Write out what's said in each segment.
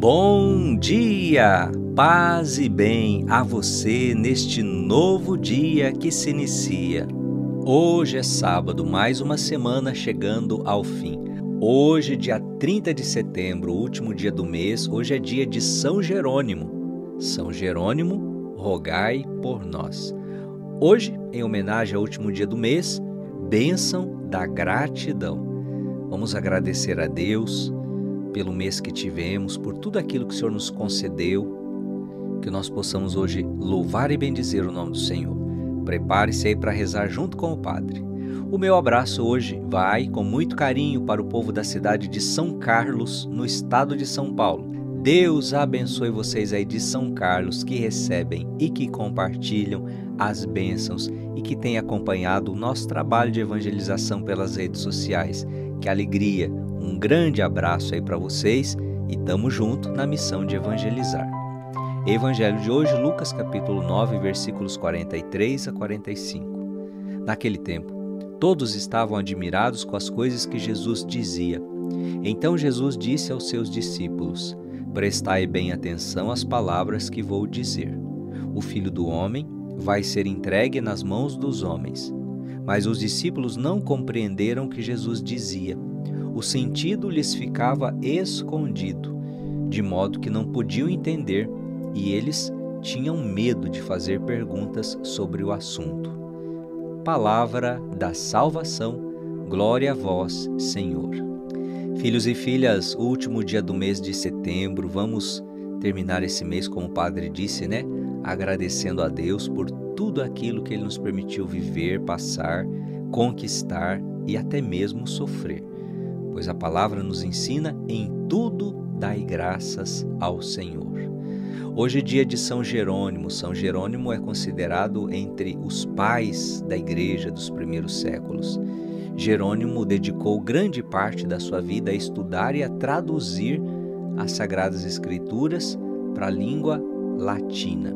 Bom dia, paz e bem a você neste novo dia que se inicia. Hoje é sábado, mais uma semana chegando ao fim. Hoje, dia 30 de setembro, último dia do mês, hoje é dia de São Jerônimo. São Jerônimo, rogai por nós. Hoje, em homenagem ao último dia do mês, bênção da gratidão. Vamos agradecer a Deus pelo mês que tivemos, por tudo aquilo que o Senhor nos concedeu, que nós possamos hoje louvar e bendizer o nome do Senhor. Prepare-se aí para rezar junto com o Padre. O meu abraço hoje vai com muito carinho para o povo da cidade de São Carlos, no estado de São Paulo. Deus abençoe vocês aí de São Carlos, que recebem e que compartilham as bênçãos e que têm acompanhado o nosso trabalho de evangelização pelas redes sociais. Que alegria! Um grande abraço aí para vocês e tamo junto na missão de evangelizar. Evangelho de hoje, Lucas capítulo 9, versículos 43 a 45. Naquele tempo, todos estavam admirados com as coisas que Jesus dizia. Então Jesus disse aos seus discípulos: Prestai bem atenção às palavras que vou dizer. O Filho do Homem vai ser entregue nas mãos dos homens. Mas os discípulos não compreenderam o que Jesus dizia. O sentido lhes ficava escondido, de modo que não podiam entender, e eles tinham medo de fazer perguntas sobre o assunto. Palavra da salvação, glória a vós, Senhor. Filhos e filhas, o último dia do mês de setembro, vamos terminar esse mês, como o Padre disse, agradecendo a Deus por tudo aquilo que Ele nos permitiu viver, passar, conquistar e até mesmo sofrer. Pois a palavra nos ensina: em tudo dai graças ao Senhor. Hoje é dia de São Jerônimo. São Jerônimo é considerado entre os pais da igreja dos primeiros séculos. Jerônimo dedicou grande parte da sua vida a estudar e a traduzir as Sagradas Escrituras para a língua latina.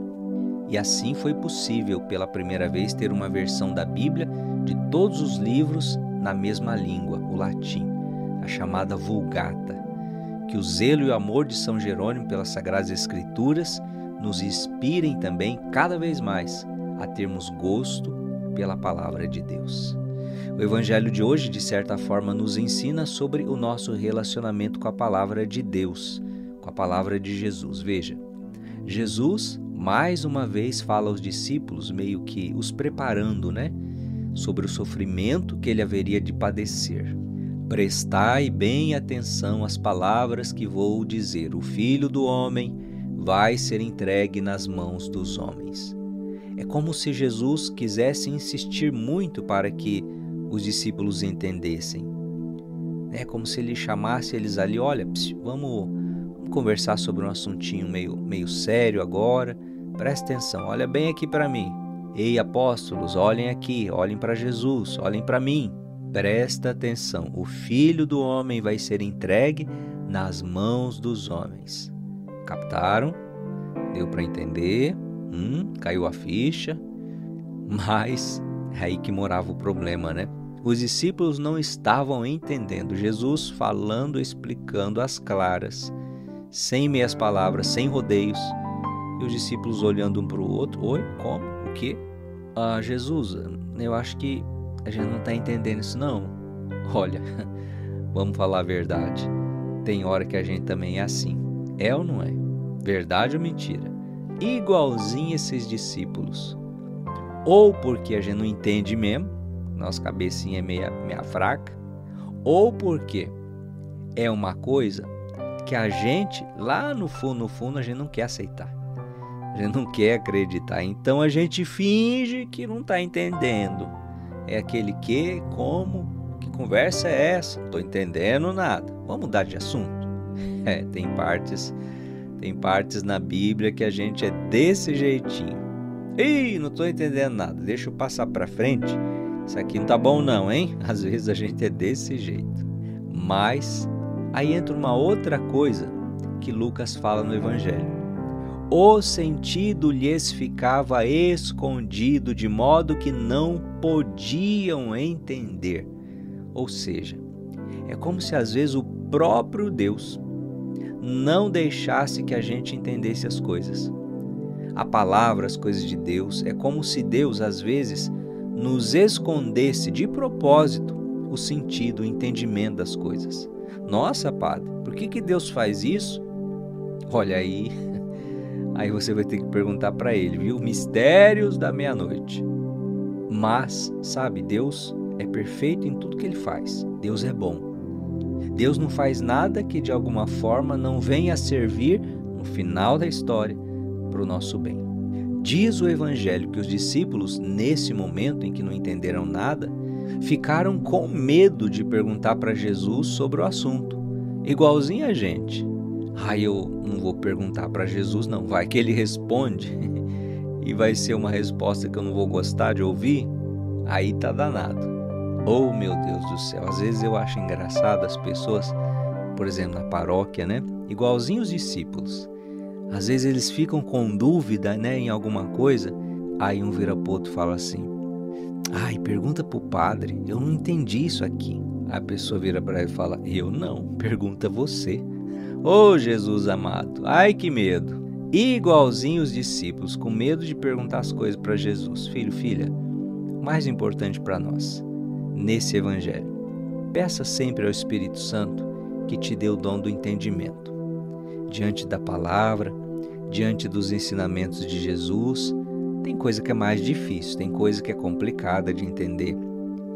E assim foi possível, pela primeira vez, ter uma versão da Bíblia de todos os livros na mesma língua, o latim, a chamada Vulgata. Que o zelo e o amor de São Jerônimo pelas Sagradas Escrituras nos inspirem também cada vez mais a termos gosto pela Palavra de Deus. O Evangelho de hoje, de certa forma, nos ensina sobre o nosso relacionamento com a Palavra de Deus, com a Palavra de Jesus. Veja, Jesus mais uma vez fala aos discípulos, meio que os preparando, sobre o sofrimento que ele haveria de padecer. Prestai bem atenção às palavras que vou dizer. O Filho do Homem vai ser entregue nas mãos dos homens. É como se Jesus quisesse insistir muito para que os discípulos entendessem. É como se ele chamasse eles ali: olha, vamos conversar sobre um assuntinho meio sério agora. Presta atenção, olha bem aqui para mim. Ei, apóstolos, olhem aqui, olhem para Jesus, olhem para mim. Presta atenção, o Filho do Homem vai ser entregue nas mãos dos homens. Captaram? Deu para entender? Caiu a ficha? Mas é aí que morava o problema, Os discípulos não estavam entendendo. Jesus falando, explicando às claras, sem meias palavras, sem rodeios. E os discípulos olhando um para o outro: oi, como? O quê? Jesus, eu acho que a gente não está entendendo isso não. Olha, vamos falar a verdade. Tem hora que a gente também é assim. É ou não é? Verdade ou mentira? Igualzinho esses discípulos. Ou porque a gente não entende mesmo, nossa cabecinha é meia fraca, ou porque é uma coisa que a gente, lá no fundo, a gente não quer aceitar. A gente não quer acreditar. Então a gente finge que não está entendendo. É aquele que, como, que conversa é essa? Não estou entendendo nada. Vamos mudar de assunto? Tem partes na Bíblia que a gente é desse jeitinho. Ih, não estou entendendo nada. Deixa eu passar para frente. Isso aqui não tá bom não, hein? Às vezes a gente é desse jeito. Mas aí entra uma outra coisa que Lucas fala no Evangelho. O sentido lhes ficava escondido, de modo que não podiam entender. Ou seja, é como se às vezes o próprio Deus não deixasse que a gente entendesse as coisas. A palavra, as coisas de Deus, é como se Deus, às vezes, nos escondesse de propósito o sentido, o entendimento das coisas. Nossa, padre, por que Deus faz isso? Olha aí você vai ter que perguntar para ele, viu? Mistérios da meia-noite. Mas, sabe, Deus é perfeito em tudo que Ele faz. Deus é bom. Deus não faz nada que de alguma forma não venha a servir, no final da história, para o nosso bem. Diz o Evangelho que os discípulos, nesse momento em que não entenderam nada, ficaram com medo de perguntar para Jesus sobre o assunto. Igualzinho a gente. Eu não vou perguntar para Jesus não, vai que Ele responde e vai ser uma resposta que eu não vou gostar de ouvir, aí tá danado. Oh, meu Deus do céu, às vezes eu acho engraçado as pessoas, por exemplo, na paróquia, né? Igualzinho os discípulos. Às vezes eles ficam com dúvida, né, em alguma coisa, aí um vira pro outro e fala assim, pergunta pro padre, eu não entendi isso aqui. A pessoa vira para ele e fala, eu não, pergunta você. Oh, Jesus amado, que medo. Igualzinho os discípulos, com medo de perguntar as coisas para Jesus. Filho, filha, o mais importante para nós, nesse evangelho, peça sempre ao Espírito Santo que te dê o dom do entendimento. Diante da palavra, diante dos ensinamentos de Jesus, tem coisa que é mais difícil, tem coisa que é complicada de entender.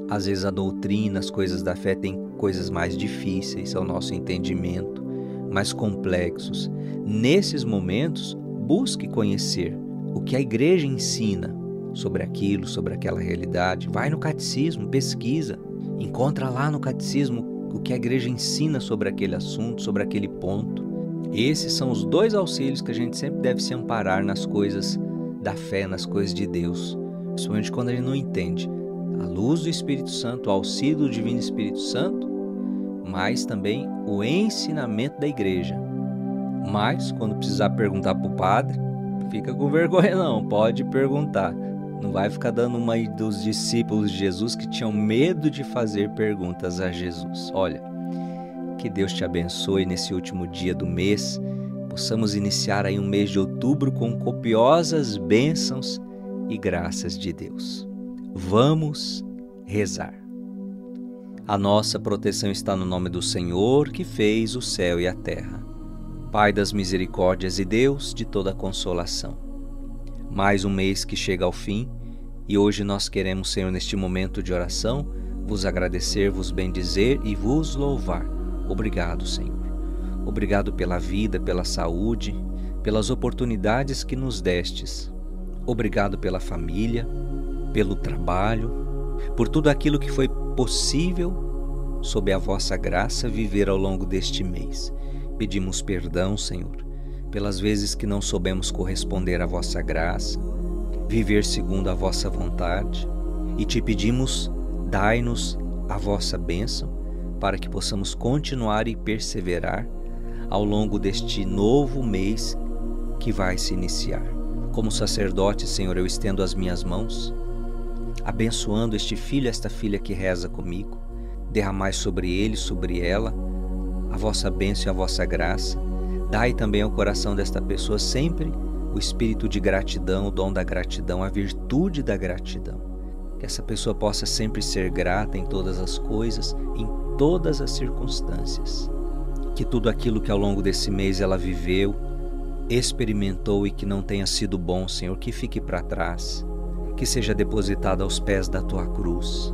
Às vezes a doutrina, as coisas da fé tem coisas mais difíceis ao nosso entendimento, mais complexos. Nesses momentos, busque conhecer o que a igreja ensina sobre aquilo, sobre aquela realidade. Vai no catecismo, pesquisa, encontra lá no catecismo o que a igreja ensina sobre aquele assunto, sobre aquele ponto. Esses são os dois auxílios que a gente sempre deve se amparar nas coisas da fé, nas coisas de Deus, principalmente quando a gente não entende. A luz do Espírito Santo, o auxílio do Divino Espírito Santo, mas também o ensinamento da igreja. Mas, quando precisar perguntar para o padre, fica com vergonha não, pode perguntar. Não vai ficar dando uma aí dos discípulos de Jesus que tinham medo de fazer perguntas a Jesus. Olha, que Deus te abençoe nesse último dia do mês. Possamos iniciar aí um mês de outubro com copiosas bênçãos e graças de Deus. Vamos rezar. A nossa proteção está no nome do Senhor, que fez o céu e a terra. Pai das misericórdias e Deus de toda consolação. Mais um mês que chega ao fim, e hoje nós queremos, Senhor, neste momento de oração, vos agradecer, vos bendizer e vos louvar. Obrigado, Senhor. Obrigado pela vida, pela saúde, pelas oportunidades que nos destes. Obrigado pela família, pelo trabalho, por tudo aquilo que foi possível, sob a vossa graça, viver ao longo deste mês. Pedimos perdão, Senhor, pelas vezes que não soubemos corresponder à vossa graça, viver segundo a vossa vontade, e te pedimos, dai-nos a vossa bênção, para que possamos continuar e perseverar ao longo deste novo mês que vai se iniciar. Como sacerdote, Senhor, eu estendo as minhas mãos, abençoando este filho, esta filha que reza comigo. Derramai sobre ele, sobre ela, a vossa bênção e a vossa graça. Dai também ao coração desta pessoa sempre o espírito de gratidão, o dom da gratidão, a virtude da gratidão. Que essa pessoa possa sempre ser grata em todas as coisas, em todas as circunstâncias. Que tudo aquilo que ao longo desse mês ela viveu, experimentou e que não tenha sido bom, Senhor, que fique para trás, que seja depositado aos pés da Tua cruz,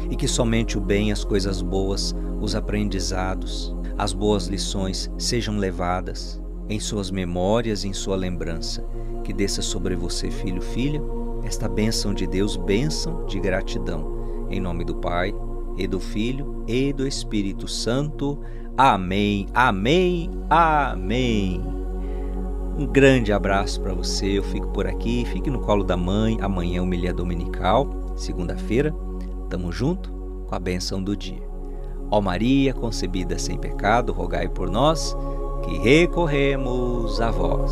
e que somente o bem, as coisas boas, os aprendizados, as boas lições sejam levadas em suas memórias, em sua lembrança. Que desça sobre você, filho, filha, esta bênção de Deus, bênção de gratidão. Em nome do Pai, e do Filho, e do Espírito Santo. Amém, amém, amém. Um grande abraço para você, eu fico por aqui, fique no colo da mãe. Amanhã é homilia dominical, segunda-feira, tamo junto com a bênção do dia. Ó Maria, concebida sem pecado, rogai por nós, que recorremos a vós.